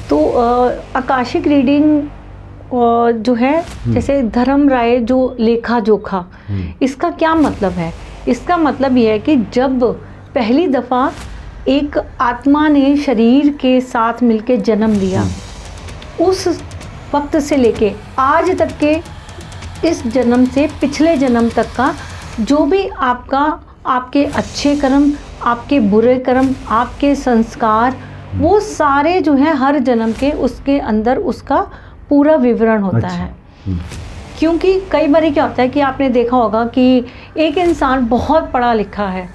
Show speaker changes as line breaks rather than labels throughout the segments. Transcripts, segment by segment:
तो Akashic reading जो है, जैसे धर्म राय जो लेखा जोखा, इसका क्या मतलब है? इसका मतलब ये है कि जब पहली दफ़ा एक आत्मा ने शरीर के साथ मिलके जन्म लिया, उस वक्त से लेके आज तक के इस जन्म से पिछले जन्म तक का जो भी आपके अच्छे कर्म, आपके बुरे कर्म, आपके संस्कार, वो सारे जो हैं हर जन्म के उसके अंदर उसका पूरा विवरण होता है। क्योंकि कई बार क्या होता है कि आपने देखा होगा कि एक इंसान बहुत पढ़ा लिखा है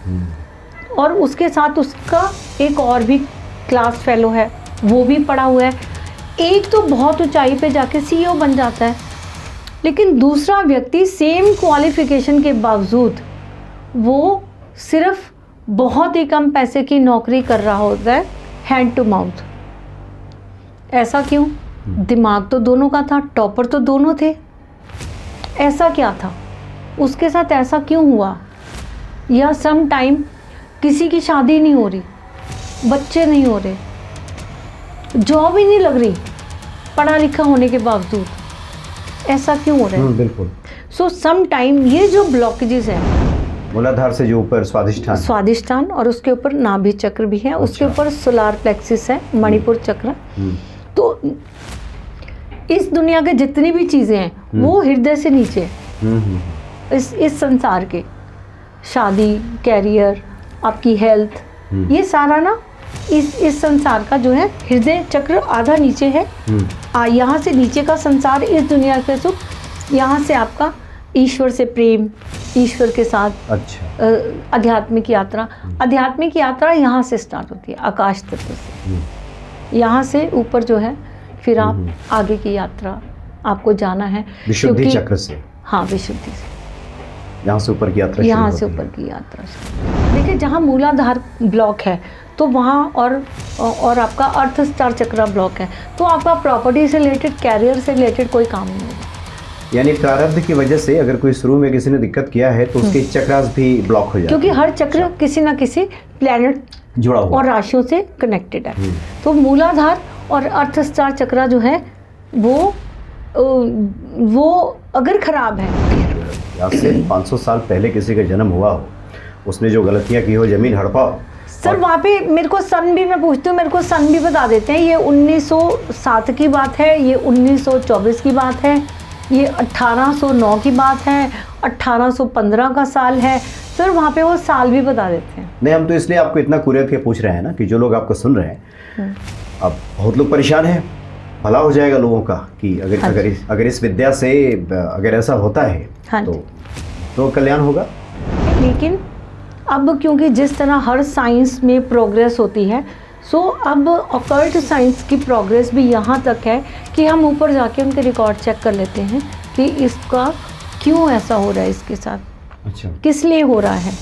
और उसके साथ उसका एक और भी क्लास फेलो है, वो भी पढ़ा हुआ है, एक तो बहुत ऊंचाई पे जाके सीईओ बन जाता है, लेकिन दूसरा व्यक्ति सेम क्वालिफिकेशन के बावजूद वो सिर्फ बहुत ही कम पैसे की नौकरी कर रहा होता है, हैंड टू माउथ। ऐसा क्यों? दिमाग तो दोनों का था, टॉपर तो दोनों थे, ऐसा क्या था उसके साथ? ऐसा क्यों हुआ? या सम टाइम किसी की शादी नहीं हो रही, बच्चे नहीं हो रहे, जॉब ही नहीं लग रही पढ़ा लिखा होने के बावजूद, ऐसा क्यों हो रहा है?
बिल्कुल।
सो सम टाइम ये जो ब्लॉकेजेस हैं,
मूलाधार से जो ऊपर स्वादिष्ठान
और उसके ऊपर नाभि चक्र भी है, उसके ऊपर सोलार प्लेक्सिस है, मणिपुर चक्र। तो इस दुनिया के जितनी भी चीज़ें हैं वो हृदय से नीचे, इस संसार के, शादी, कैरियर, आपकी हेल्थ, ये सारा ना इस संसार का जो है हृदय चक्र आधा नीचे है। यहाँ से नीचे का संसार, इस दुनिया के सुख, यहाँ से आपका ईश्वर से प्रेम, ईश्वर के साथ आध्यात्मिक यात्रा यहाँ से स्टार्ट होती है, आकाश तत्व से। यहाँ से ऊपर जो है फिर आप आगे की यात्रा आपको जाना है
विशुद्धि चक्र से।
हाँ, विशुद्धि से
यहाँ से ऊपर की यात्रा,
यहाँ से ऊपर की यात्रा। देखिए, जहाँ मूलाधार ब्लॉक है तो वहाँ और आपका अर्थ स्टार चक्र ब्लॉक है, तो आपका प्रॉपर्टी से रिलेटेड, कैरियर से रिलेटेड कोई काम नहीं होगा।
यानी प्रारब्ध की वजह से अगर कोई शुरू में किसी ने दिक्कत किया है तो उसके चक्रास भी ब्लॉक हो जाते हैं,
क्योंकि हर चक्र किसी ना किसी प्लैनेट
जुड़ा हुआ
और राशियों से कनेक्टेड है। तो मूलाधार और अर्थ स्टार चक्र जो है वो अगर खराब है,
आज से 500 साल पहले किसी का जन्म हुआ हो, उसने जो गलतियां की हो, जमीन हड़पा हो।
सर वहाँ पे मेरे को सन भी, मैं पूछती हूँ, मेरे को सन भी बता देते हैं। ये 1907 की बात है, ये 1924 की बात है, ये 1809 की बात है, 1815 का साल है। सर वहाँ पे वो साल भी बता देते हैं।
नहीं, हम तो इसलिए आपको इतना कुरियत के पूछ रहे हैं ना कि जो लोग आपको सुन रहे हैं, अब बहुत लोग परेशान हैं, भला हो जाएगा लोगों का कि अगर इस विद्या से अगर ऐसा होता है तो कल्याण होगा।
लेकिन अब क्योंकि जिस तरह हर साइंस में प्रोग्रेस होती है, सो अब ऑकल्ट साइंस की प्रोग्रेस भी यहाँ तक है कि हम ऊपर जाके उनके रिकॉर्ड चेक कर लेते हैं कि इसका क्यों ऐसा हो रहा है, इसके साथ किस लिए हो रहा है।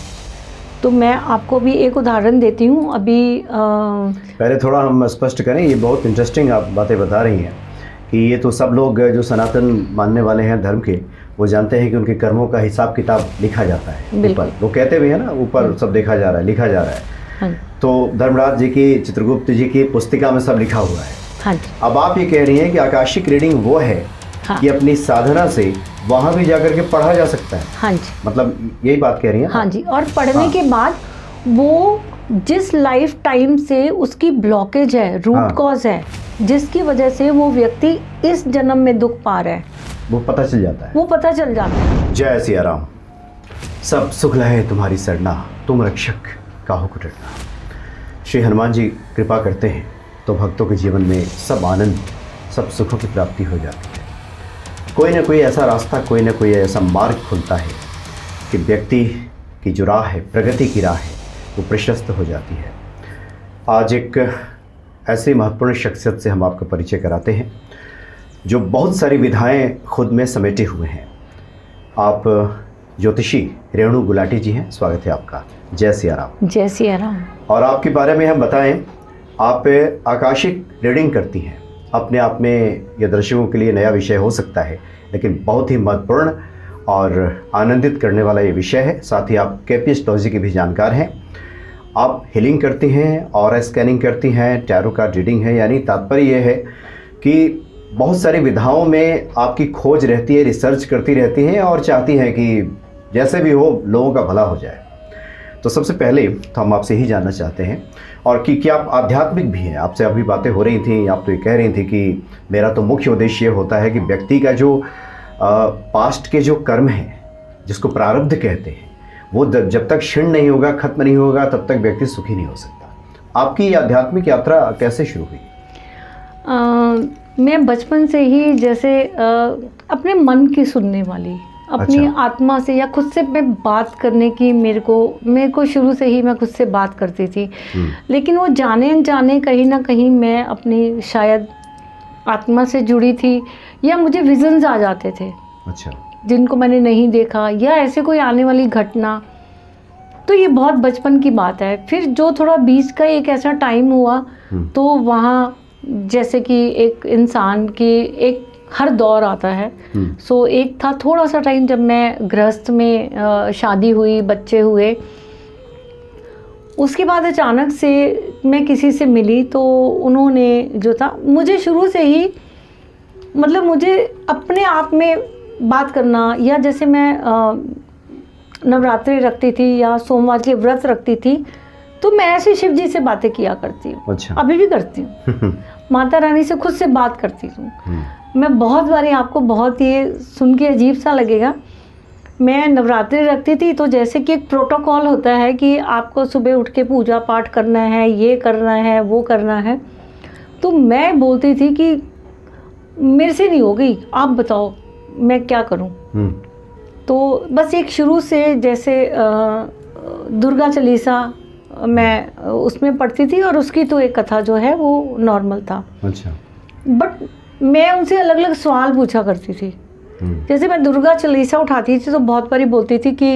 तो मैं आपको भी एक उदाहरण देती हूँ। अभी
पहले थोड़ा हम स्पष्ट करें, ये बहुत इंटरेस्टिंग आप बातें बता रही हैं कि ये तो सब लोग जो सनातन मानने वाले हैं धर्म के, वो जानते हैं कि उनके कर्मों का हिसाब किताब लिखा जाता है ऊपर। वो कहते भी हैं ना, ऊपर सब देखा जा रहा है, लिखा जा रहा है। तो धर्मराज जी की, चित्रगुप्त जी की पुस्तिका में सब लिखा हुआ है। अब आप ये कह रही हैं कि आकाशिक रीडिंग वो है कि अपनी साधना से वहाँ भी जाकर के पढ़ा जा सकता है।
हाँ जी,
मतलब यही बात कह रही हैं?
हाँ जी। और पढ़ने के बाद वो जिस लाइफ टाइम से उसकी ब्लॉकेज है, रूट कॉज है, जिसकी वजह से वो व्यक्ति इस जन्म में दुख पा रहा है,
वो पता चल जाता है। जय सिया राम। सब सुख लहे तुम्हारी सरना, तुम रक्षक काहू को डरना। श्री हनुमान जी कृपा करते हैं तो भक्तों के जीवन में सब आनंद, सब सुखों की प्राप्ति हो जाती है। कोई ना कोई ऐसा रास्ता, कोई ना कोई ऐसा मार्ग खुलता है कि व्यक्ति की जो राह है, प्रगति की राह है, वो प्रशस्त हो जाती है। आज एक ऐसी महत्वपूर्ण शख्सियत से हम आपका परिचय कराते हैं जो बहुत सारी विधाएं खुद में समेटे हुए हैं। आप ज्योतिषी रेणु गुलाटी जी हैं, स्वागत है आपका। जय सिया राम।
जय सिया राम।
और आपके बारे में हम बताएं, आप आकाशिक रीडिंग करती हैं। अपने आप में यह दर्शकों के लिए नया विषय हो सकता है, लेकिन बहुत ही महत्वपूर्ण और आनंदित करने वाला ये विषय है। साथ ही आप केपी एस्ट्रोलॉजी के भी जानकार हैं आप हीलिंग करती हैं और स्कैनिंग करती हैं, टैरो कार्ड रीडिंग है, यानी तात्पर्य ये है कि बहुत सारी विधाओं में आपकी खोज रहती है, रिसर्च करती रहती हैं और चाहती हैं कि जैसे भी हो लोगों का भला हो जाए। तो सबसे पहले तो हम आपसे ही जानना चाहते हैं और कि क्या आप आध्यात्मिक भी हैं। आपसे अभी बातें हो रही थी, आप तो ये कह रही थी कि मेरा तो मुख्य उद्देश्य ये होता है कि व्यक्ति का जो पास्ट के जो कर्म हैं, जिसको प्रारब्ध कहते हैं, वो जब तक क्षीण नहीं होगा, खत्म नहीं होगा, तब तक व्यक्ति सुखी नहीं हो सकता। आपकी ये आध्यात्मिक यात्रा कैसे शुरू हुई?
मैं बचपन से ही जैसे अपने मन की सुनने वाली, अपनी आत्मा से या खुद से मैं बात करने की मेरे को शुरू से ही मैं खुद से बात करती थी। लेकिन वो जाने अनजाने कहीं ना कहीं मैं अपनी शायद आत्मा से जुड़ी थी, या मुझे विजन्स आ जाते थे जिनको मैंने नहीं देखा, या ऐसे कोई आने वाली घटना। तो ये बहुत बचपन की बात है। फिर जो थोड़ा बीच का एक ऐसा टाइम हुआ, तो वहाँ जैसे कि एक इंसान की एक हर दौर आता है। सो एक था थोड़ा सा टाइम जब मैं गृहस्थ में शादी हुई, बच्चे हुए। उसके बाद अचानक से मैं किसी से मिली, तो उन्होंने जो था मुझे शुरू से ही, मतलब मुझे अपने आप में बात करना, या जैसे मैं नवरात्रि रखती थी या सोमवार के व्रत रखती थी, तो मैं ऐसे शिव जी से बातें किया करती हूँ। अभी भी करती हूँ। माता रानी से खुद से बात करती हूँ। मैं बहुत बारी, आपको बहुत ये सुन के अजीब सा लगेगा, मैं नवरात्रि रखती थी तो जैसे कि एक प्रोटोकॉल होता है कि आपको सुबह उठ के पूजा पाठ करना है, ये करना है, वो करना है। तो मैं बोलती थी कि मेरे से नहीं हो गई, आप बताओ मैं क्या करूं। तो बस एक शुरू से जैसे दुर्गा चालीसा मैं उसमें पढ़ती थी, और उसकी तो एक कथा जो है वो नॉर्मल था। बट मैं उनसे अलग अलग सवाल पूछा करती थी। जैसे मैं दुर्गा चालीसा उठाती थी तो बहुत बारी बोलती थी कि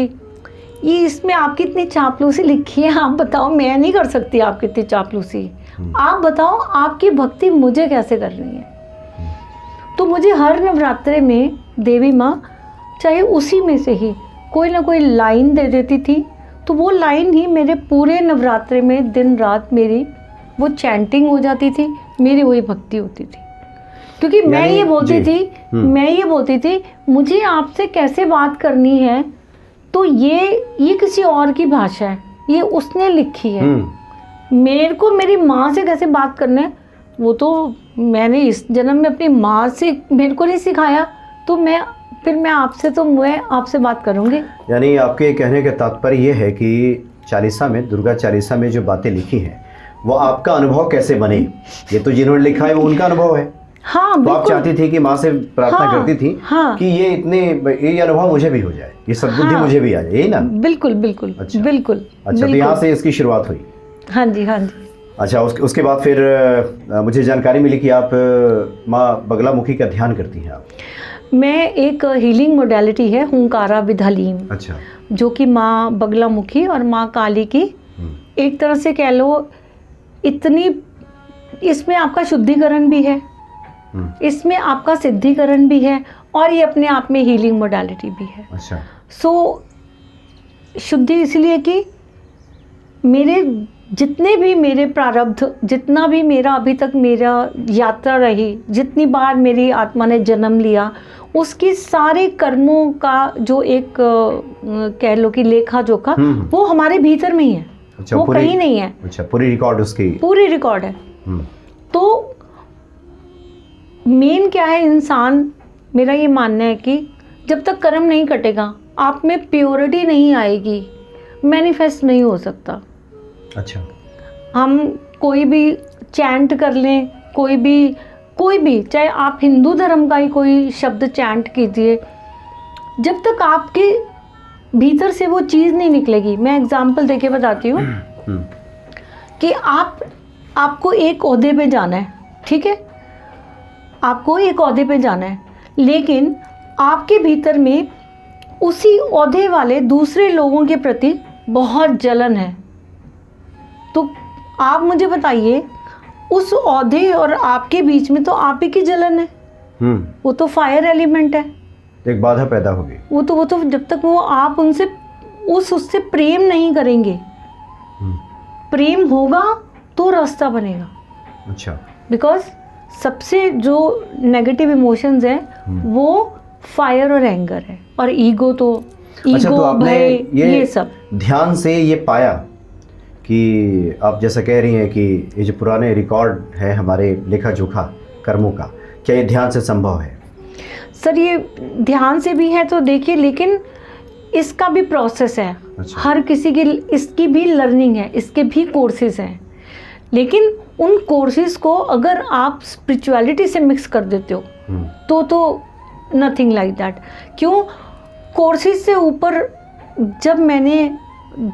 ये इसमें आपकी इतनी चापलूसी लिखी है, आप बताओ, मैं नहीं कर सकती आपकी इतनी चापलूसी, आप बताओ आपकी भक्ति मुझे कैसे करनी है। तो मुझे हर नवरात्रे में देवी माँ चाहे उसी में से ही कोई ना कोई लाइन दे देती थी, तो वो लाइन ही मेरे पूरे नवरात्रे में दिन रात मेरी वो चैंटिंग हो जाती थी, मेरी वही भक्ति होती थी। क्योंकि मैं ये बोलती थी मुझे आपसे कैसे बात करनी है, तो ये किसी और की भाषा है, ये उसने लिखी है। मेरे को मेरी माँ से कैसे बात करना है, वो तो मैंने इस जन्म में अपनी माँ से मेरे को नहीं सिखाया, तो मैं आपसे बात करूँगी।
यानी आपके कहने का तात्पर्य ये है कि चालीसा में, दुर्गा चालीसा में जो बातें लिखी हैं वो आपका अनुभव कैसे बने, ये तो जिन्होंने लिखा है वो उनका अनुभव है।
हाँ,
तो आप चाहती थी कि माँ से प्रार्थना करती थी कि ये अनुभव मुझे भी हो जाए, ये सद्बुद्धि मुझे भी आ जाए, यही ना?
बिल्कुल बिल्कुल।
अच्छा
बिल्कुल।
तो यहाँ से इसकी शुरुआत हुई।
हाँ जी।
अच्छा, उसके बाद फिर मुझे जानकारी मिली कि आप माँ बगलामुखी का ध्यान करती हैं। आप
मैं एक हीलिंग मोडेलिटी है हुंकारा विद हलीम, जो कि माँ बगलामुखी और माँ काली की एक तरह से कह लो, इतनी इसमें आपका शुद्धिकरण भी है, इसमें आपका सिद्धिकरण भी है, और ये अपने आप में हीलिंग मोडेलिटी भी है।
अच्छा।
सो शुद्धि इसलिए कि मेरे जितने भी मेरे प्रारब्ध, जितना भी मेरा अभी तक मेरा यात्रा रही, जितनी बार मेरी आत्मा ने जन्म लिया, उसकी सारे कर्मों का जो एक कह लो कि लेखा जोखा, वो हमारे भीतर में ही है। अच्छा, वो कहीं नहीं है।
अच्छा, पूरी रिकॉर्ड है।
तो मेन क्या है, इंसान, मेरा ये मानना है कि जब तक कर्म नहीं कटेगा, आप में प्योरिटी नहीं आएगी, मैनिफेस्ट नहीं हो सकता।
अच्छा।
हम कोई भी चैंट कर लें, कोई भी चाहे आप हिंदू धर्म का ही कोई शब्द चैंट कीजिए, जब तक आपके भीतर से वो चीज़ नहीं निकलेगी। मैं एग्जांपल देके बताती हूँ कि आपको एक ओहदे पे जाना है, ठीक है, आपको एक ओहदे पे जाना है, लेकिन आपके भीतर में उसी ओहदे वाले दूसरे लोगों के प्रति बहुत जलन है। तो आप मुझे बताइए, उस ओहदे और आपके बीच में तो आप ही की जलन है। वो तो फायर एलिमेंट है,
एक बाधा पैदा होगी।
वो तो जब तक वो आप उनसे उससे प्रेम नहीं करेंगे, प्रेम होगा तो रास्ता बनेगा।
अच्छा।
बिकॉज सबसे जो नेगेटिव इमोशंस हैं वो फायर और एंगर है, और ईगो तो
अच्छा, तो आपने
ये सब
ध्यान से ये पाया कि आप जैसा कह रही हैं कि ये जो पुराने रिकॉर्ड है हमारे लेखा जोखा कर्मों का, क्या ये ध्यान से संभव है?
सर ये ध्यान से भी है तो देखिए, लेकिन इसका भी प्रोसेस है।
अच्छा।
हर किसी की इसकी भी लर्निंग है, इसके भी कोर्सेज हैं, लेकिन उन कोर्सेज को अगर आप स्पिरिचुअलिटी से मिक्स कर देते हो तो नथिंग लाइक दैट। क्यों? कोर्सेज से ऊपर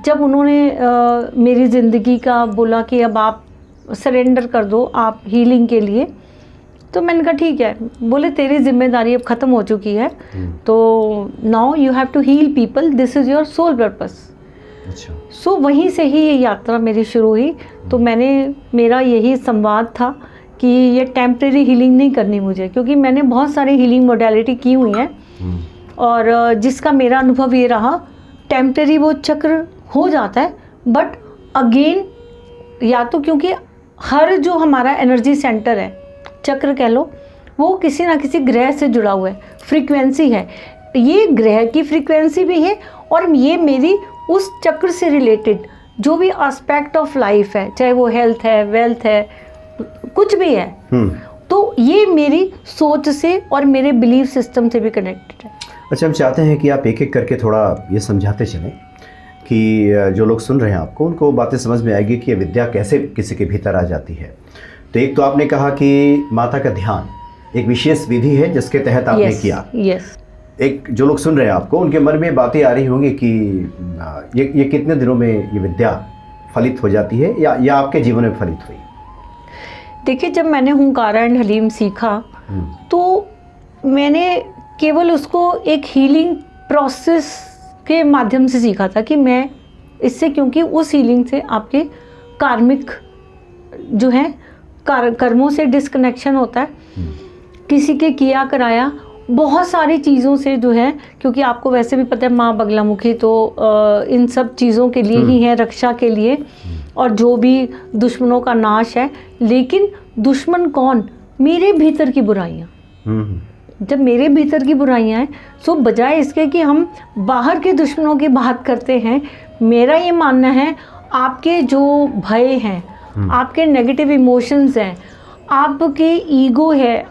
जब उन्होंने मेरी ज़िंदगी का बोला कि अब आप सरेंडर कर दो आप हीलिंग के लिए, तो मैंने कहा ठीक है। बोले तेरी जिम्मेदारी अब ख़त्म हो चुकी है, तो now you have to heal people, this is your soul purpose.
अच्छा।
सो वहीं से ही ये यात्रा मेरी शुरू हुई। तो मेरा यही संवाद था कि ये टेम्परेरी हीलिंग नहीं करनी मुझे, क्योंकि मैंने बहुत सारी हीलिंग मोडालिटी की हुई हैं, और जिसका मेरा अनुभव ये रहा टेम्परेरी वो चक्र हो जाता है, बट अगेन या तो क्योंकि हर जो हमारा एनर्जी सेंटर है, चक्र कह लो, वो किसी ना किसी ग्रह से जुड़ा हुआ है, फ्रीक्वेंसी है। ये ग्रह की फ्रीक्वेंसी भी है, और ये मेरी उस चक्र से रिलेटेड जो भी एस्पेक्ट ऑफ लाइफ है, चाहे वो हेल्थ है, वेल्थ है, कुछ भी है, तो ये मेरी सोच से और मेरे बिलीफ सिस्टम से भी कनेक्टेड है।
अच्छा, हम चाहते हैं कि आप एक एक करके थोड़ा ये समझाते चलें कि जो लोग सुन रहे हैं आपको, उनको बातें समझ में आएगी कि ये विद्या कैसे किसी के भीतर आ जाती है। तो एक तो आपने कहा कि माता का ध्यान एक विशेष विधि है जिसके तहत आपने किया।
यस।
एक जो लोग सुन रहे हैं आपको, उनके मन में बातें आ रही होंगी कि ये कितने दिनों में ये विद्या फलित हो जाती है, या आपके जीवन में फलित हुई?
देखिए, जब मैंने हुंकारा एंड हलीम सीखा तो मैंने केवल उसको एक हीलिंग प्रोसेस के माध्यम से सीखा था कि मैं इससे, क्योंकि उस हीलिंग से आपके कार्मिक जो है कर्मों से डिस्कनेक्शन होता है, किसी के किया कराया बहुत सारी चीज़ों से जो है, क्योंकि आपको वैसे भी पता है माँ बगलामुखी तो इन सब चीज़ों के लिए ही है, रक्षा के लिए, और जो भी दुश्मनों का नाश है। लेकिन दुश्मन कौन? मेरे भीतर की बुराइयाँ। जब मेरे भीतर की बुराइयाँ हैं, सो बजाय इसके कि हम बाहर के दुश्मनों की बात करते हैं, मेरा ये मानना है आपके जो भय हैं, आपके नेगेटिव इमोशंस हैं, आपके ईगो है,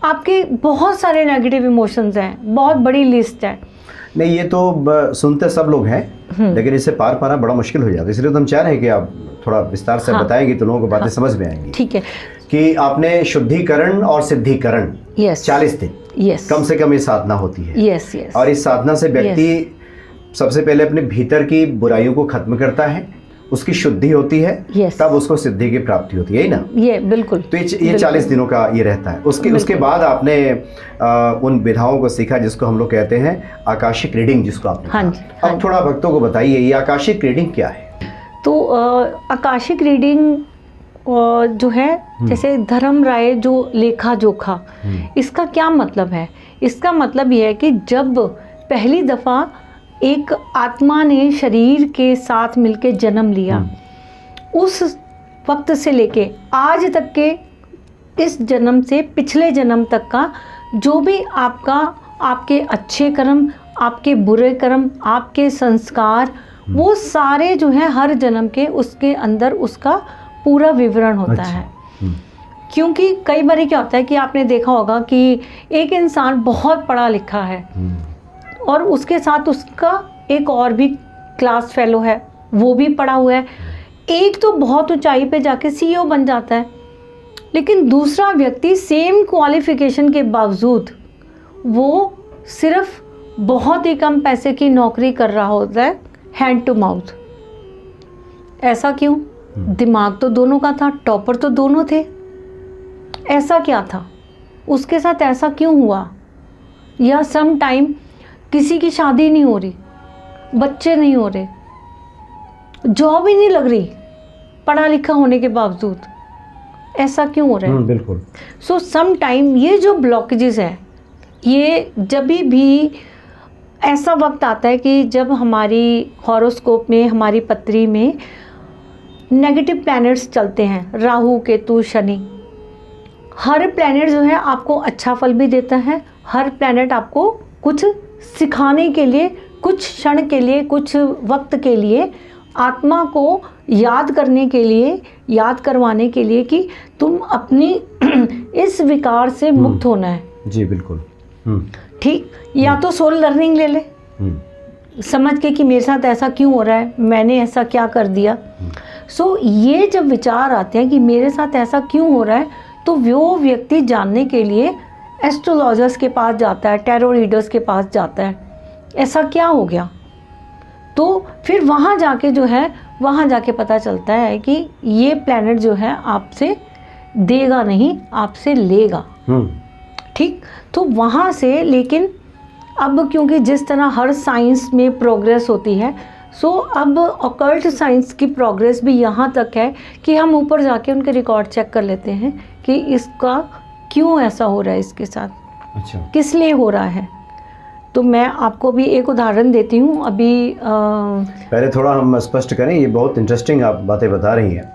आपके बहुत सारे नेगेटिव इमोशंस हैं, बहुत बड़ी लिस्ट है।
नहीं, ये तो सुनते सब लोग हैं, लेकिन इससे पार पाना बड़ा मुश्किल हो जाता है। इसलिए तो हम चाह रहे हैं कि आप थोड़ा विस्तार से बताएंगे तो लोगों को बातें समझ में आएंगी।
ठीक है।
कि आपने शुद्धिकरण और सिद्धिकरण 40 दिन कम से कम ये साधना होती है। और इस साधना से व्यक्ति सबसे पहले अपने भीतर की बुराइयों को खत्म करता है, उसकी शुद्धि होती है, तब उसको सिद्धि की प्राप्ति होती है, यही ना?
ये बिल्कुल।
तो ये 40 दिनों का ये रहता है। उसके बाद आपने उन विधाओं को सीखा जिसको हम लोग कहते हैं आकाशिक रीडिंग, जिसको आपने कहा। अब थोड़ा भक्तों को बताइए ये आकाशिक रीडिंग क्या है?
तो आकाशिक रीडिंग जो है, जैसे धर्म राय जो लेखा जोखा, इसका क्या मतलब है? इसका मतलब ये है कि जब पहली दफ़ा एक आत्मा ने शरीर के साथ मिलके जन्म लिया, उस वक्त से लेके आज तक के इस जन्म से पिछले जन्म तक का जो भी आपके अच्छे कर्म, आपके बुरे कर्म, आपके संस्कार, वो सारे जो है हर जन्म के उसके अंदर उसका पूरा विवरण होता है। क्योंकि कई बार क्या होता है कि आपने देखा होगा कि एक इंसान बहुत पढ़ा लिखा है और उसके साथ उसका एक और भी क्लास फेलो है, वो भी पढ़ा हुआ है, एक तो बहुत ऊंचाई पे जाके सीईओ बन जाता है, लेकिन दूसरा व्यक्ति सेम क्वालिफिकेशन के बावजूद वो सिर्फ बहुत ही कम पैसे की नौकरी कर रहा होता है, हैंड टू माउथ। ऐसा क्यों? दिमाग तो दोनों का था, टॉपर तो दोनों थे, ऐसा क्या था? उसके साथ ऐसा क्यों हुआ? या सम टाइम किसी की शादी नहीं हो रही, बच्चे नहीं हो रहे, जॉब ही नहीं लग रही पढ़ा लिखा होने के बावजूद, ऐसा क्यों हो रहा है?
बिल्कुल।
सो सम टाइम ये जो ब्लॉकेजेस है, ये जब भी ऐसा वक्त आता है कि जब हमारी हॉरोस्कोप में, हमारी पत्री में नेगेटिव प्लैनेट्स चलते हैं, राहु केतु शनि, हर प्लैनेट जो है आपको अच्छा फल भी देता है, हर प्लैनेट आपको कुछ सिखाने के लिए, कुछ क्षण के लिए, कुछ वक्त के लिए, आत्मा को याद करने के लिए, याद करवाने के लिए कि तुम अपनी इस विकार से मुक्त होना है।
जी बिल्कुल।
ठीक, या तो सोल लर्निंग ले ले, समझ के कि मेरे साथ ऐसा क्यों हो रहा है, मैंने ऐसा क्या कर दिया। सो ये जब विचार आते हैं कि मेरे साथ ऐसा क्यों हो रहा है, तो वो व्यक्ति जानने के लिए एस्ट्रोलॉजर्स के पास जाता है, टैरो रीडर्स के पास जाता है, ऐसा क्या हो गया। तो फिर वहाँ जाके जो है, वहाँ जाके पता चलता है कि ये प्लैनेट जो है आपसे देगा नहीं, आपसे लेगा। ठीक, तो वहाँ से, लेकिन अब क्योंकि जिस तरह हर साइंस में प्रोग्रेस होती है, सो अब ऑकल्ट साइंस की प्रोग्रेस भी यहाँ तक है कि हम ऊपर जाके उनके रिकॉर्ड चेक कर लेते हैं कि इसका क्यों ऐसा हो रहा है, इसके साथ
अच्छा
किस लिए हो रहा है। तो मैं आपको भी एक उदाहरण देती हूँ। अभी
पहले थोड़ा हम स्पष्ट करें, ये बहुत इंटरेस्टिंग आप बातें बता रही हैं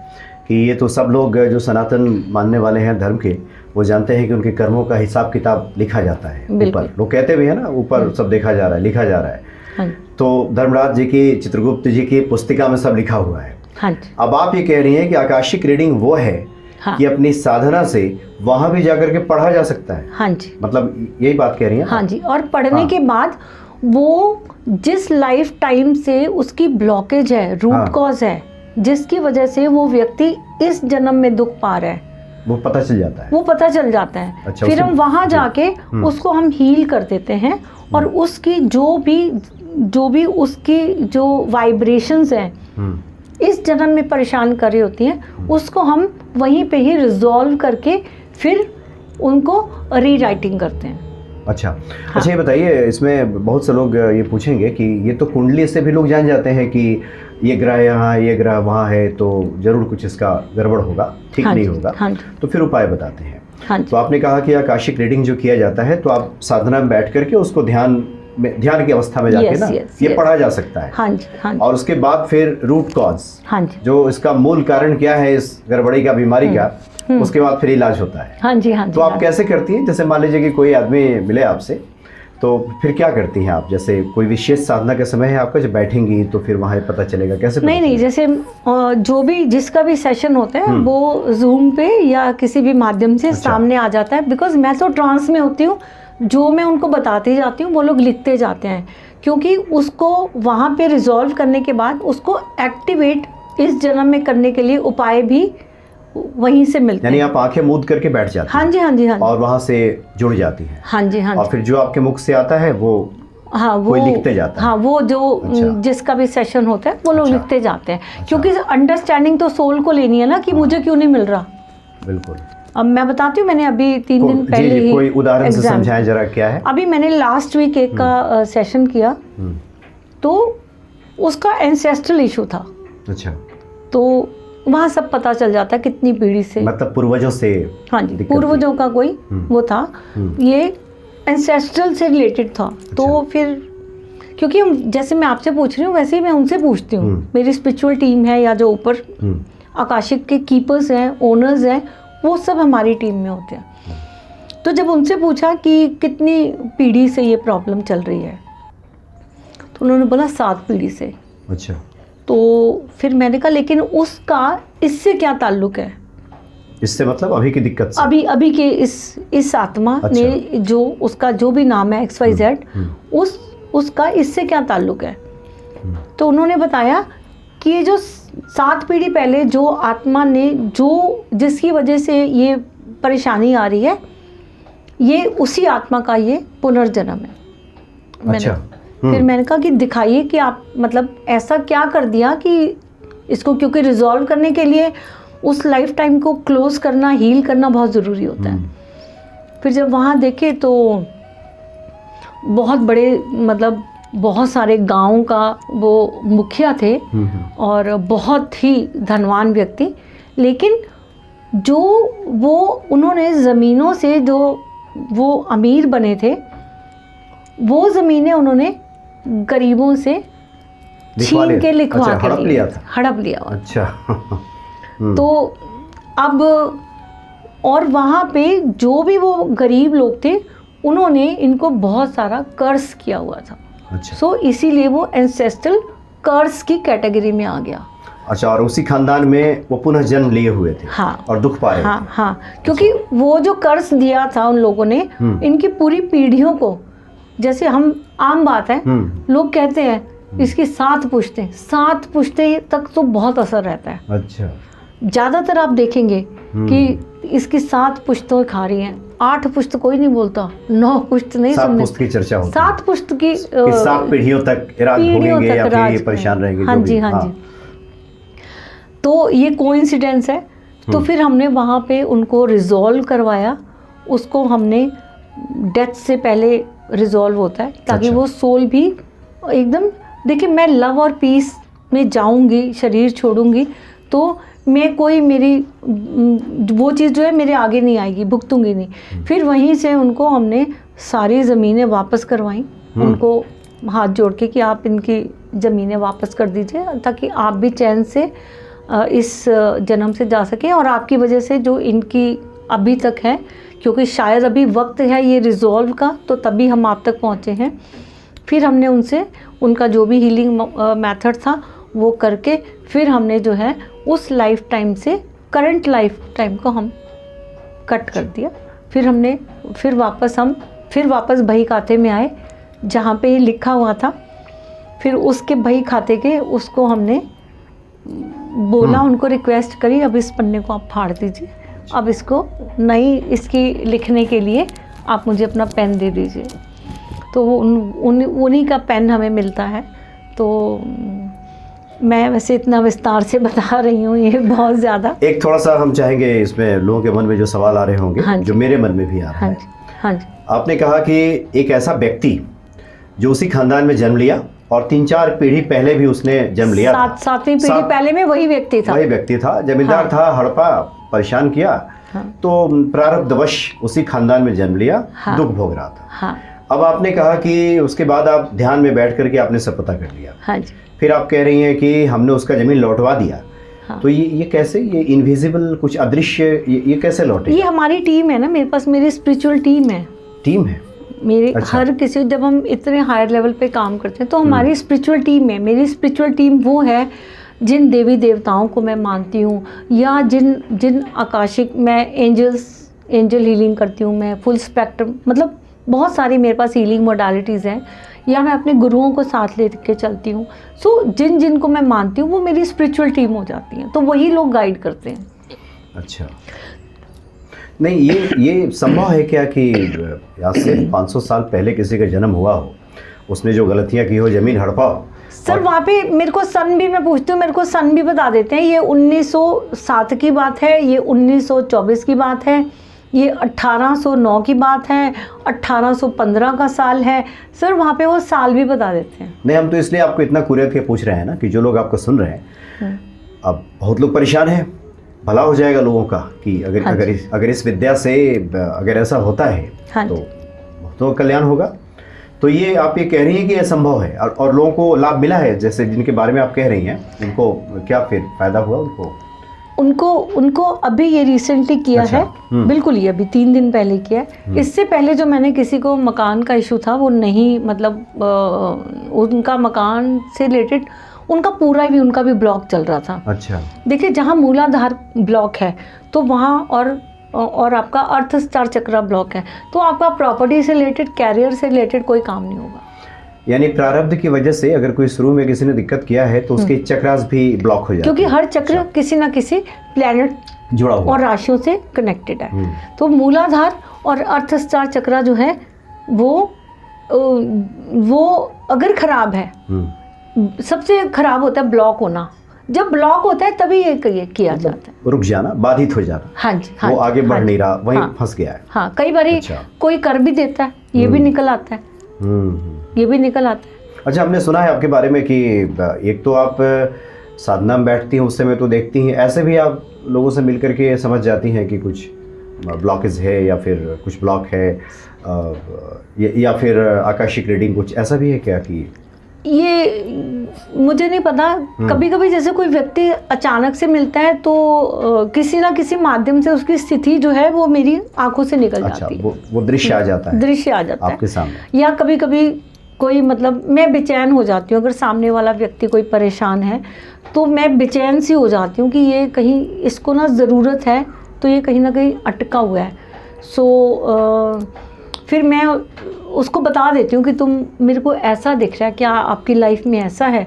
कि ये तो सब लोग जो सनातन मानने वाले हैं धर्म के, वो जानते हैं कि उनके कर्मों का हिसाब किताब लिखा जाता है ऊपर। लोग कहते भी है ना, ऊपर सब देखा जा रहा है, लिखा जा रहा है।
हाँ।
तो धर्मराज जी की, चित्रगुप्त जी की पुस्तिका में सब लिखा हुआ है।
हाँ।
अब आप ये कह रही हैं कि आकाशिक रीडिंग वो है
हाँ।
कि अपनी साधना से वहाँ भी जाकर के पढ़ा जा सकता है।
हाँ जी,
मतलब यही बात कह रही हैं?
हाँ जी, और पढ़ने के बाद वो जिस लाइफ टाइम से उसकी ब्लॉकेज है, रूट कॉज है, जिसकी वजह से वो व्यक्ति इस जन्म में दुख पा रहा है,
वो पता चल जाता है।
वो पता चल जाता है।
अच्छा,
फिर हम वहाँ जाके उसको हम हील कर देते हैं, और उसकी जो भी उसकी जो वाइब्रेशंस हैं इस जन्म में परेशान कर रही होती हैं, उसको हम वहीं पे ही रिजॉल्व करके फिर उनको रीराइटिंग करते हैं।
अच्छा। हाँ। अच्छा, ये बताइए, इसमें बहुत से लोग ये पूछेंगे कि ये तो कुंडली से भी लोग जान जाते हैं कि ये ग्रह यहाँ, ये ग्रह वहाँ है, तो ज़रूर कुछ इसका गड़बड़ होगा, ठीक नहीं होगा।
हाँ।
तो फिर उपाय बताते हैं।
हाँ।
तो आपने कहा कि आकाशिक रीडिंग जो किया जाता है, तो आप साधना में बैठ करके उसको ध्यान की अवस्था में जाके ये पढ़ा जा सकता है।
हाँ जी, हाँ जी।
और उसके बाद फिर रूट कॉज,
हाँ जी,
जो इसका मूल कारण क्या है इस गड़बड़ी का, बीमारी का, उसके बाद फिर इलाज होता है।
हाँ जी, हाँ जी।
तो आप कैसे करती हैं? जैसे मान लीजिए कि कोई आदमी मिले आपसे, तो फिर क्या करती हैं आप? जैसे कोई विशेष साधना का समय है आपका, जब बैठेंगी तो फिर वहाँ पता चलेगा, कैसे?
नहीं, जैसे जो भी जिसका भी सेशन होता है वो जूम पे या किसी भी माध्यम से सामने आ जाता है। बिकॉज मैं तो ट्रांस में होती हूँ, जो मैं उनको बताती जाती हूँ वो लोग लिखते जाते हैं, क्योंकि उसको वहाँ पे रिजॉल्व करने के बाद उसको एक्टिवेट इस जन्म में करने के लिए उपाय भी वहीं से मिलते हैं।
यानी आप आंखें मूंद करके बैठ जाती हैं?
हाँ जी, हाँ जी, हाँ जी।
और वहाँ से जुड़ जाती हैं?
हाँ जी, हाँ जी।
और फिर जो आपके मुख से आता है वो कोई लिखते जाता है?
हाँ, वो जो जिसका भी सेशन होता है वो लोग लिखते जाते हैं, क्योंकि अंडरस्टैंडिंग तो सोल को लेनी है ना कि मुझे क्यों नहीं मिल रहा।
बिल्कुल।
अब मैं बताती हूँ, मैंने अभी 3 दिन पहले ही
कोई उदाहरण से समझाएं जरा, क्या है?
अभी मैंने लास्ट वीक एक का सेशन किया, तो उसका एंसेस्ट्रल इशू था।
अच्छा।
तो वहाँ सब पता चल जाता है कितनी पीढ़ी से,
मतलब पूर्वजों से।
हाँ जी, पूर्वजों का कोई वो था, ये एंसेस्ट्रल से रिलेटेड था। तो फिर क्योंकि हम, जैसे मैं आपसे पूछ रही हूँ वैसे ही मैं उनसे पूछती हूँ, मेरी स्पिरिचुअल टीम है या जो ऊपर आकाशिक के कीपर्स हैं, ओनर्स हैं, वो सब हमारी टीम में होते हैं। तो जब उनसे पूछा कि कितनी पीढ़ी से ये प्रॉब्लम चल रही है, तो उन्होंने बोला 7 पीढ़ी से।
अच्छा।
तो फिर मैंने कहा लेकिन उसका इससे क्या ताल्लुक है?
इससे मतलब अभी की दिक्कत से?
अभी के इस आत्मा ने जो उसका जो भी नाम है XYZ, उसका इससे क्या ताल्लुक है? तो उन्होंने बताया कि ये जो 7 पीढ़ी पहले जो आत्मा ने जिसकी वजह से ये परेशानी आ रही है, ये उसी आत्मा का ये पुनर्जन्म है।
अच्छा।
फिर मैंने कहा कि दिखाइए कि आप मतलब ऐसा क्या कर दिया कि इसको, क्योंकि रिजॉल्व करने के लिए उस लाइफ टाइम को क्लोज करना, हील करना बहुत ज़रूरी होता है। फिर जब वहाँ देखे तो बहुत बड़े, मतलब बहुत सारे गाँव का वो मुखिया थे और बहुत ही धनवान व्यक्ति, लेकिन जो वो उन्होंने ज़मीनों से जो वो अमीर बने थे, वो ज़मीनें उन्होंने गरीबों से छीन के लिखवा
अच्छा,
के
हड़प लिया था।
हड़प लिया हुआ।
अच्छा।
तो अब और वहाँ पे जो भी वो गरीब लोग थे उन्होंने इनको बहुत सारा कर्ज किया हुआ था।
अच्छा।
सो इसीलिए वो एंसेस्ट्रल कर्ज की कैटेगरी में आ गया।
अच्छा, और उसी खानदान में वो पुनः जन्म लिए हुए थे।
हाँ।
और दुख पा रहे
हाँ
थे।
हाँ, क्योंकि वो जो कर्ज दिया था उन लोगों ने, इनकी पूरी पीढ़ियों को, जैसे हम आम बात है लोग कहते हैं इसकी 7 पुश्तें, 7 पुश्तें तक तो बहुत असर रहता है।
अच्छा।
ज़्यादातर आप देखेंगे कि इसकी 7 पुश्तें खा रही हैं, 8 पुश्त कोई नहीं बोलता, 9 पुश्त नहीं
7
सुनने,
पुश्त की चर्चा होती है।
7 पुश्त की
कि 7 पीढ़ियों तक राज भोगेंगे या फिर ये परेशान रहेंगे।
हाँ जी, हाँ जी। तो ये कोइंसिडेंस है। तो फिर हमने वहाँ पे उनको रिजॉल्व करवाया, उसको हमने डेथ से पहले रिजॉल्व होता है ताकि वो सोल भी एकदम, देखिए मैं लव और पीस में जाऊंगी, शरीर छोड़ूंगी तो मैं कोई मेरी वो चीज़ जो है मेरे आगे नहीं आएगी, भुगतूंगी नहीं। फिर वहीं से उनको हमने सारी ज़मीनें वापस करवाई, उनको हाथ जोड़ के कि आप इनकी ज़मीनें वापस कर दीजिए ताकि आप भी चैन से इस जन्म से जा सकें, और आपकी वजह से जो इनकी अभी तक है, क्योंकि शायद अभी वक्त है ये रिजॉल्व का, तो तभी हम आप तक पहुँचे हैं। फिर हमने उनसे उनका जो भी हीलिंग मेथड था वो करके फिर हमने जो है उस लाइफ टाइम से करंट लाइफ टाइम को हम कट कर दिया। फिर वापस बही खाते में आए जहाँ पे ये लिखा हुआ था। फिर उसके बही खाते के उसको हमने बोला, उनको रिक्वेस्ट करी, अब इस पन्ने को आप फाड़ दीजिए, अब इसको नई इसकी लिखने के लिए आप मुझे अपना पेन दे दीजिए। तो उन्हीं का पेन हमें मिलता है। तो मैं वैसे इतना विस्तार से बता रही हूँ, ये बहुत ज़्यादा।
एक थोड़ा सा हम चाहेंगे, इसमें लोगों के मन में जो सवाल आ रहे होंगे,
हाँ
जो मेरे मन में भी आ रहा
हाँ
है।
जी, हाँ जी।
आपने कहा कि एक ऐसा व्यक्ति जो उसी खानदान में जन्म लिया और 3-4 पीढ़ी पहले भी उसने जन्म लिया था।
7वीं पीढ़ी पहले में वही व्यक्ति था,
जमींदार था, हड़पा, परेशान किया, तो प्रारब्धवश उसी खानदान में जन्म लिया, दुख भोग रहा था। अब आपने कहा कि उसके बाद आप ध्यान में बैठ करके आपने सब पता कर लिया।
हाँ जी।
फिर आप कह रही हैं कि हमने उसका जमीन लौटवा दिया। तो ये कैसे, ये इनविजिबल कुछ अदृश्य ये कैसे लौटे?
ये हमारी टीम है ना, मेरे पास मेरी स्पिरिचुअल टीम है मेरे। अच्छा। हर किसी, जब हम इतने हायर लेवल पे काम करते हैं तो हमारी स्पिरिचुअल टीम है। मेरी स्पिरिचुअल टीम वो है जिन देवी देवताओं को मैं मानती हूँ, या जिन आकाशिक, मैं एंजल हीलिंग करती हूँ, मैं फुल स्पेक्ट्रम, मतलब बहुत सारी मेरे पास हीलिंग मोडालिटीज़ हैं, या मैं अपने गुरुओं को साथ ले के चलती हूँ। सो जिन को मैं मानती हूँ वो मेरी स्पिरिचुअल टीम हो जाती हैं, तो वही लोग गाइड करते हैं। अच्छा,
नहीं ये संभव है क्या कि आज से 500 साल पहले किसी का जन्म हुआ हो, उसने जो गलतियां की हो, जमीन हड़पा हो?
सर वहाँ पे मेरे को सन भी, मैं पूछती हूँ, मेरे को सन भी बता देते हैं। ये 1907 की बात है, ये 1924 की बात है, ये 1809 की बात है, 1815 का साल है। सर वहाँ पे वो साल भी बता देते हैं।
नहीं, हम तो इसलिए आपको इतना कुरियत के पूछ रहे हैं ना कि जो लोग आपको सुन रहे हैं, अब बहुत लोग परेशान हैं, भला हो जाएगा लोगों का कि अगर इस विद्या से अगर ऐसा होता है तो बहुतों का कल्याण होगा। तो ये आप ये कह रही हैं कि यह संभव है, और लोगों को लाभ मिला है, जैसे जिनके बारे में आप कह रही हैं, उनको क्या फिर फायदा हुआ
उनको अभी ये रिसेंटली किया है। बिल्कुल, ये अभी 3 दिन पहले किया है। इससे पहले जो मैंने किसी को मकान का इशू था वो नहीं, मतलब उनका मकान से रिलेटेड उनका भी ब्लॉक चल रहा था।
अच्छा।
देखिए, जहाँ मूलाधार ब्लॉक है तो वहाँ और आपका अर्थ स्टार चक्रा ब्लॉक है, तो आपका प्रॉपर्टी से रिलेटेड, कैरियर से रिलेटेड कोई काम नहीं होगा।
यानी प्रारब्ध की वजह से अगर कोई शुरू में किसी ने दिक्कत किया है तो उसके चक्रास भी ब्लॉक हो जाते हैं,
क्योंकि हर चक्र किसी ना किसी प्लैनेट
जुड़ा हुआ
और राशियों से कनेक्टेड है। तो मूलाधार और अर्थ स्टार चक्रा जो है वो अगर खराब है, सबसे खराब होता है ब्लॉक होना। जब ब्लॉक होता है तभी ये किया जाता है,
रुक जाना, बाधित हो जाना।
हाँ जी, हाँ,
वो आगे बढ़ नहीं रहा, वहीं फंस गया है।
हाँ, कई बार कोई कर भी देता है, ये भी निकल आता है, ये भी निकल आता है।
अच्छा, हमने सुना है आपके बारे में कि एक तो आप साधना में बैठती हैं, उस समय तो देखती हैं, ऐसे भी आप लोगों से मिल करके समझ जाती हैं कि कुछ ब्लॉकेज है या फिर कुछ ब्लॉक है, या फिर आकाशिक रीडिंग, कुछ ऐसा भी है क्या कि
ये मुझे नहीं पता, कभी कभी जैसे कोई व्यक्ति अचानक से मिलता है तो किसी ना किसी माध्यम से उसकी स्थिति जो है वो मेरी आंखों से निकल जाती है।
वो दृश्य आ जाता है,
दृश्य आ जाता
आपके
है
सामने।
या कभी कभी कोई मतलब मैं बेचैन हो जाती हूँ, अगर सामने वाला व्यक्ति कोई परेशान है तो मैं बेचैन सी हो जाती हूँ कि ये कहीं इसको ना ज़रूरत है, तो ये कहीं ना कहीं अटका हुआ है। फिर मैं उसको बता देती हूँ कि तुम मेरे को ऐसा दिख रहा है, क्या आपकी लाइफ में ऐसा है?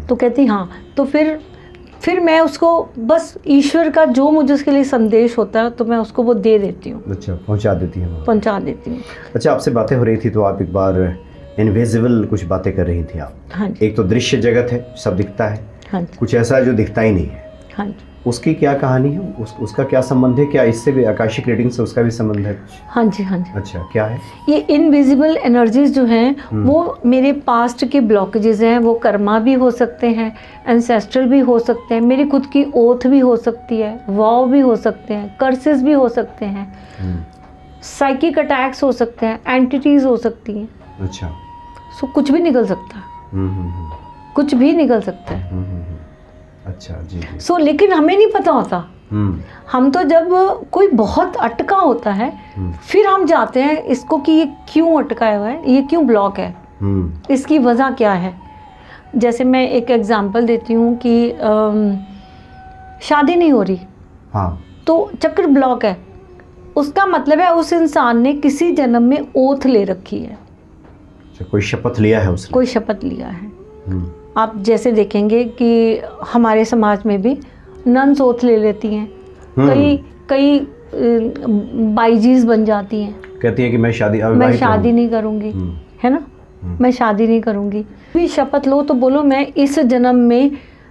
तो कहती हाँ। तो फिर मैं उसको बस ईश्वर का जो मुझे उसके लिए संदेश होता है तो मैं उसको वो दे देती हूँ।
अच्छा, पहुँचा देती हूँ। अच्छा, आपसे बातें हो रही थी तो आप एक बार इनविजिबल कुछ बातें कर रही थी आप।
हाँ जी।
एक तो दृश्य जगत है, सब दिखता है।
हाँ जी।
कुछ ऐसा है जो दिखता ही नहीं है।
हाँ जी।
उसकी क्या कहानी है? उसका क्या संबंध है? क्या इससे भी आकाशिक रीडिंग से उसका भी संबंध है?
हाँ जी। हाँ जी।
अच्छा, क्या है?
ये इनविजिबल एनर्जीज जो हैं वो मेरे पास्ट के ब्लॉकेजेस हैं, वो कर्मा भी हो सकते हैं, एंसेस्ट्रल भी हो सकते हैं, मेरी खुद की ओथ भी हो सकती है, वाव भी हो सकते हैं, कर्सेस भी हो सकते हैं, साइकिक अटैक्स हो सकते हैं, एंटिटीज हो सकती हैं।
अच्छा।
सो कुछ भी निकल सकता है। कुछ भी निकल सकता है।
अच्छा जी।
सो लेकिन हमें नहीं पता होता। हम तो जब कोई बहुत अटका होता है फिर हम जाते हैं इसको कि ये क्यों अटका हुआ है, ये क्यों ब्लॉक है, इसकी वजह क्या है। जैसे मैं एक एग्जांपल देती हूँ कि शादी नहीं हो रही, हाँ, तो चक्र ब्लॉक है। उसका मतलब है उस इंसान ने किसी जन्म में ओथ ले रखी है,
कोई शपथ लिया है उसने,
कोई शपथ लिया है। आप जैसे देखेंगे कि हमारे समाज में भी नन्स ओथ ले लेती हैं, कई बाईजीज बन जाती हैं,
कहती हैं कि मैं शादी
नहीं करूँगी, है ना, मैं शादी नहीं करूँगी। भी शपथ लो तो बोलो मैं इस जन्म में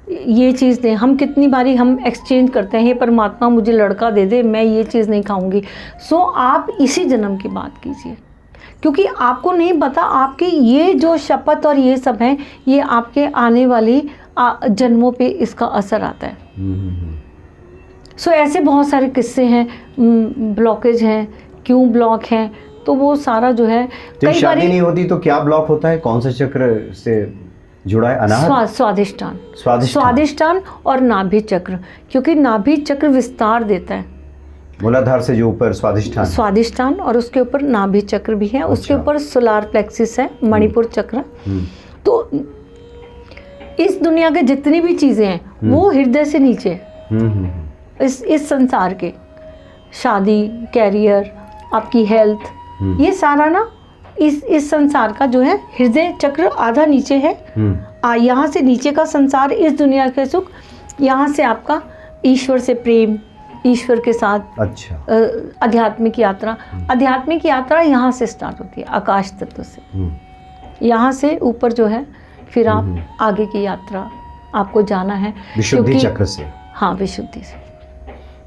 ये चीज़ दें। हम कितनी बारी हम एक्सचेंज करते हैं, हे परमात्मा मुझे लड़का दे दे, मैं ये चीज़ नहीं खाऊंगी। सो आप इसी जन्म की बात कीजिए, क्योंकि आपको नहीं पता आपके ये जो शपथ और ये सब हैं ये आपके आने वाली जन्मों पे इसका असर आता है। सो ऐसे बहुत सारे किस्से हैं, ब्लॉकेज हैं, क्यों ब्लॉक हैं, तो वो सारा जो है
कई शादी नहीं होती तो क्या ब्लॉक होता है, कौन सा चक्र से जुड़ा है? अनाहत, स्वादिष्टान और नाभि चक्र, क्योंकि नाभि चक्र विस्तार देता है। मूलाधार से जो ऊपर
स्वादिष्टान और उसके ऊपर नाभि चक्र भी है। अच्छा। उसके ऊपर सोलार प्लेक्सिस है, मणिपुर चक्र। तो इस दुनिया के जितनी भी चीजें हैं वो हृदय से नीचे इस संसार के, शादी, कैरियर, आपकी हेल्थ, ये सारा ना इस संसार का जो है हृदय चक्र आधा नीचे है। यहाँ से नीचे का संसार, इस दुनिया के सुख, यहाँ से आपका ईश्वर से प्रेम, ईश्वर के साथ। अच्छा। आध्यात्मिक यात्रा यहाँ से स्टार्ट होती है, आकाश तत्व से। यहाँ से ऊपर जो है फिर आप आगे की यात्रा आपको जाना है
विशुद्धि चक्र से।
हाँ, विशुद्धि से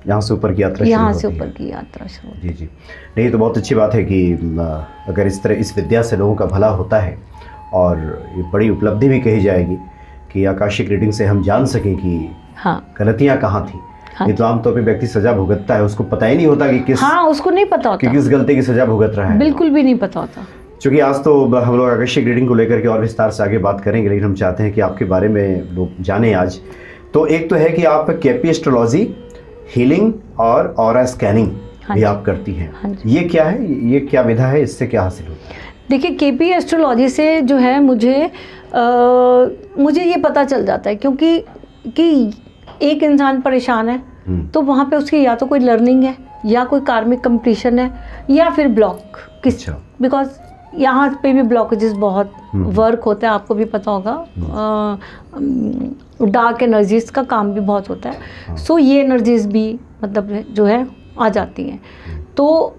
यहाँ से ऊपर की यात्रा,
यहाँ से ऊपर की यात्रा शुरू।
जी जी, नहीं तो बहुत अच्छी बात है कि अगर इस तरह इस विद्या से लोगों का भला होता है, और ये बड़ी उपलब्धि भी कही जाएगी कि आकाशिक रीडिंग से हम जान सकें कि हाँ, गलतियाँ कहाँ थी। हाँ, ये तो आमतौर पे व्यक्ति सजा भुगतता है, उसको पता ही नहीं होता कि किस, हाँ, उसको नहीं पता होता कि किस गलती की सजा भुगत रहा है, बिल्कुल भी नहीं पता होता। चूँकि आज तो हम लोग आकाशिक रीडिंग को लेकर के और विस्तार से आगे बात करेंगे, लेकिन हम चाहते हैं कि आपके बारे में लोग जाने आज। तो एक तो है कि आप केपी एस्ट्रोलॉजी, हीलिंग और ऑरा स्कैनिंग भी आप करती हैं। हाँ, ये क्या है, ये क्या विधा है, इससे क्या हासिल होता है? देखिए, केपी एस्ट्रोलॉजी से जो है मुझे ये पता चल जाता है, क्योंकि एक इंसान परेशान है तो वहाँ पे उसकी या तो कोई लर्निंग है, या कोई कार्मिक कंप्लीशन है, या फिर ब्लॉक किस, बिकॉज यहाँ पे भी ब्लॉकेजेस बहुत वर्क होता है, आपको भी पता होगा। डार्क एनर्जीज का काम भी बहुत होता है। सो ये एनर्जीज भी मतलब जो है आ जाती हैं, तो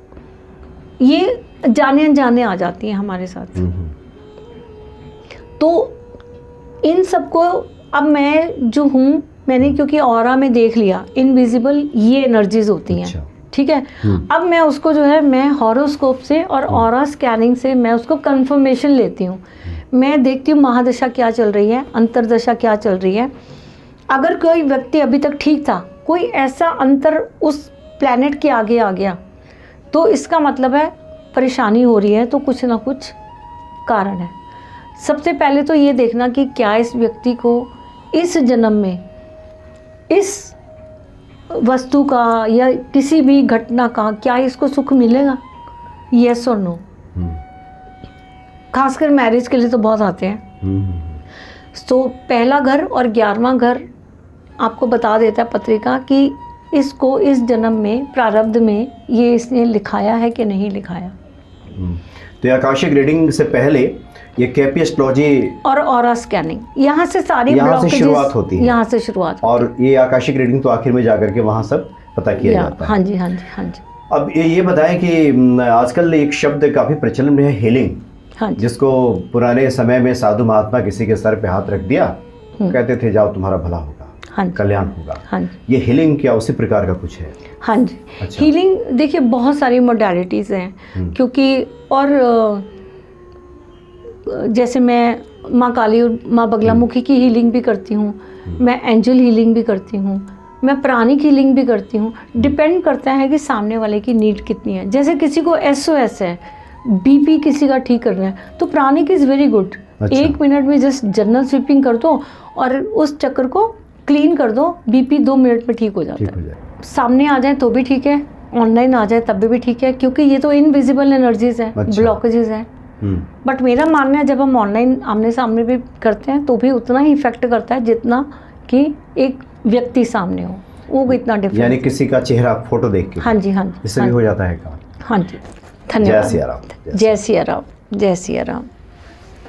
ये जाने अनजाने आ जाती हैं हमारे साथ। तो इन सबको अब मैं जो हूँ, मैंने क्योंकि ऑरा में देख लिया इनविजिबल ये एनर्जीज होती हैं। अच्छा। ठीक है, अब मैं उसको जो है मैं हॉरोस्कोप से और ऑरा स्कैनिंग से मैं उसको कंफर्मेशन लेती हूँ। मैं देखती हूँ महादशा क्या चल रही है, अंतरदशा क्या चल रही है। अगर कोई व्यक्ति अभी तक ठीक था, कोई ऐसा अंतर उस प्लैनेट के आगे आ गया, तो इसका मतलब है परेशानी हो रही है, तो कुछ ना कुछ कारण है।
सबसे पहले तो ये देखना कि क्या इस व्यक्ति को इस जन्म में इस वस्तु का या किसी भी घटना का क्या इसको सुख मिलेगा, यस और नो। खासकर मैरिज के लिए तो बहुत आते हैं। तो पहला घर और 11वां घर आपको बता देता है पत्रिका कि इसको इस जन्म में प्रारब्ध में ये इसने लिखाया है कि नहीं लिखाया।
तो ये आकाशिक रीडिंग से पहले ये केपी एस्ट्रोलॉजी
और ऑरा स्कैनिंग, यहाँ से सारी
यहाँ से शुरुआत होती है।
यहाँ से शुरुआत
और ये आकाशिक रीडिंग तो आखिर में जाकर के वहाँ सब पता किया जाता है।
हाँ जी, हाँ जी, हाँ जी।
अब ये बताएं कि आजकल एक शब्द काफ़ी प्रचलन में है, हीलिंग।
हाँ जी।
जिसको पुराने समय में साधु महात्मा किसी के सर पे हाथ रख दिया, कहते थे जाओ तुम्हारा भला होगा,
हाँ जी,
कल्याण होगा।
हाँ जी।
ये हीलिंग क्या उसी प्रकार का कुछ है?
हाँ जी।
अच्छा।
हीलिंग देखिए बहुत सारी मोडालिटीज़ हैं, क्योंकि और जैसे मैं माँ काली और माँ बगलामुखी की हीलिंग भी करती हूँ, मैं एंजल हीलिंग भी करती हूँ, मैं प्राणिक हीलिंग भी करती हूँ। डिपेंड करता है कि सामने वाले की नीड कितनी है। जैसे किसी को SOS है, BP किसी का ठीक करना है, तो प्राणिक इज़ वेरी गुड।
अच्छा।
1 मिनट में जस्ट जनरल स्वीपिंग कर दो और उस चक्कर को क्लीन कर दो, BP 2 मिनट में ठीक हो जाता है। सामने आ जाए तो भी ठीक है, ऑनलाइन आ जाए तब भी ठीक है, क्योंकि ये तो इनविजिबल एनर्जीज हैं।
अच्छा।
ब्लॉकेजेस हैं। बट मेरा मानना है जब हम ऑनलाइन आमने सामने भी करते हैं तो भी उतना ही इफेक्ट करता है जितना कि एक व्यक्ति सामने हो, वो इतना डिफरेंस।
यानी किसी का चेहरा फोटो देख के?
हाँ जी, हाँ जी,
इससे भी हो जाता है काम?
हाँ जी। धन्यवाद।
जय सिया राम।
जय सिया राम। जय सिया राम।